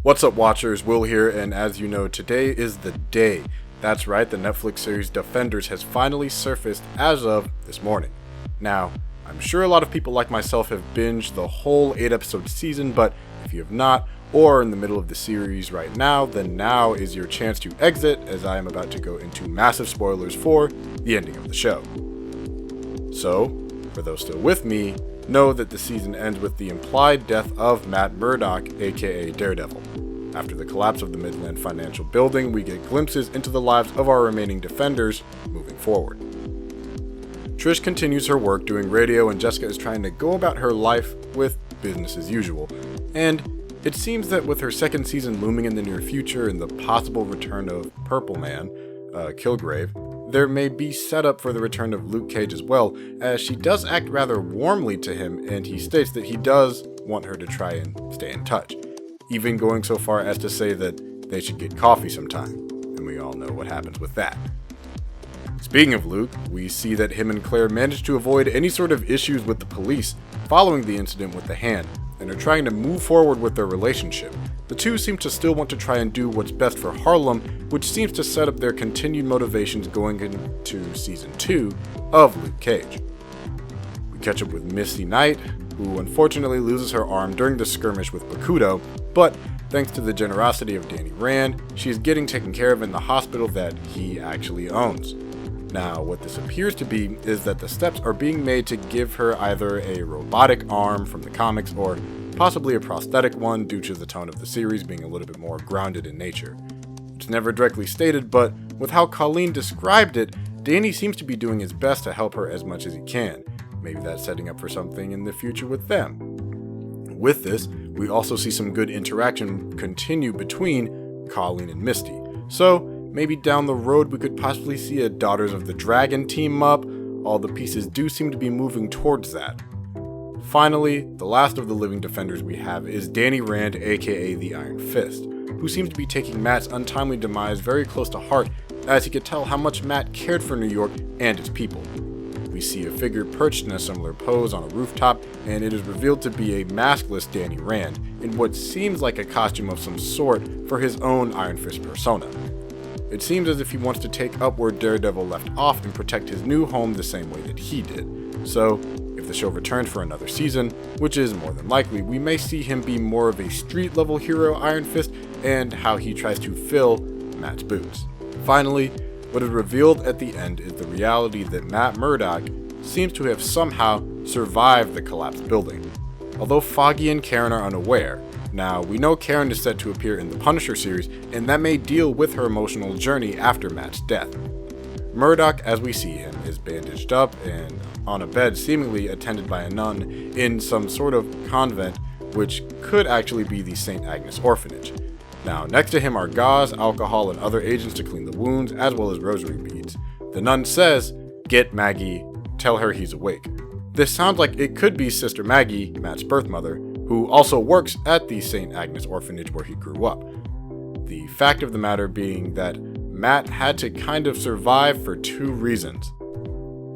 What's up, watchers? Will here, and as you know, today is the day. That's right, the Netflix series Defenders has finally surfaced as of this morning. Now, I'm sure a lot of people like myself have binged the whole 8-episode season, but if you have not, or are in the middle of the series right now, then now is your chance to exit, as I am about to go into massive spoilers for the ending of the show. So, for those still with me, know that the season ends with the implied death of Matt Murdock, aka Daredevil. After the collapse of the Midland Financial Building, we get glimpses into the lives of our remaining defenders moving forward. Trish continues her work doing radio, and Jessica is trying to go about her life with business as usual. And it seems that with her second season looming in the near future and the possible return of Purple Man, Kilgrave, there may be setup for the return of Luke Cage as well, as she does act rather warmly to him, and he states that he does want her to try and stay in touch, even going so far as to say that they should get coffee sometime, and we all know what happens with that. Speaking of Luke, we see that him and Claire managed to avoid any sort of issues with the police following the incident with the hand, and are trying to move forward with their relationship. The two seem to still want to try and do what's best for Harlem, which seems to set up their continued motivations going into season 2 of Luke Cage. We catch up with Misty Knight, who unfortunately loses her arm during the skirmish with Bakudo, but thanks to the generosity of Danny Rand, she is getting taken care of in the hospital that he actually owns. Now, what this appears to be is that the steps are being made to give her either a robotic arm from the comics or possibly a prosthetic one due to the tone of the series being a little bit more grounded in nature. It's never directly stated, but with how Colleen described it, Danny seems to be doing his best to help her as much as he can. Maybe that's setting up for something in the future with them. With this, we also see some good interaction continue between Colleen and Misty. So, maybe down the road we could possibly see a Daughters of the Dragon team up. All the pieces do seem to be moving towards that. Finally, the last of the living defenders we have is Danny Rand, aka the Iron Fist, who seems to be taking Matt's untimely demise very close to heart, as he could tell how much Matt cared for New York and its people. We see a figure perched in a similar pose on a rooftop, and it is revealed to be a maskless Danny Rand, in what seems like a costume of some sort for his own Iron Fist persona. It seems as if he wants to take up where Daredevil left off and protect his new home the same way that he did. So, if the show returns for another season, which is more than likely, we may see him be more of a street-level hero Iron Fist, and how he tries to fill Matt's boots. Finally, what is revealed at the end is the reality that Matt Murdock seems to have somehow survived the collapsed building, although Foggy and Karen are unaware. Now, we know Karen is set to appear in the Punisher series, and that may deal with her emotional journey after Matt's death. Murdock, as we see him, is bandaged up and on a bed seemingly attended by a nun in some sort of convent, which could actually be the St. Agnes Orphanage. Now, next to him are gauze, alcohol, and other agents to clean the wounds, as well as rosary beads. The nun says, "Get Maggie, tell her he's awake." This sounds like it could be Sister Maggie, Matt's birth mother, who also works at the St. Agnes Orphanage where he grew up. The fact of the matter being that Matt had to kind of survive for two reasons.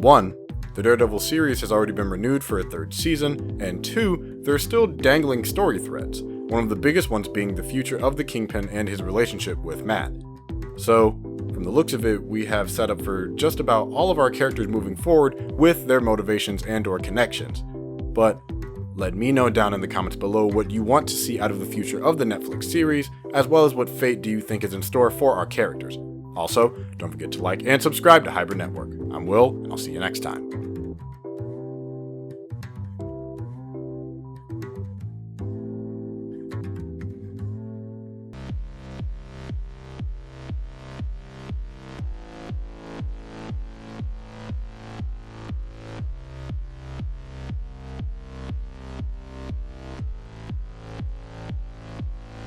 One, the Daredevil series has already been renewed for a third season, and two, there are still dangling story threads, one of the biggest ones being the future of the Kingpin and his relationship with Matt. So, from the looks of it, we have set up for just about all of our characters moving forward with their motivations and or connections. But let me know down in the comments below what you want to see out of the future of the Netflix series, as well as what fate do you think is in store for our characters. Also, don't forget to like and subscribe to Hybrid Network. I'm Will, and I'll see you next time.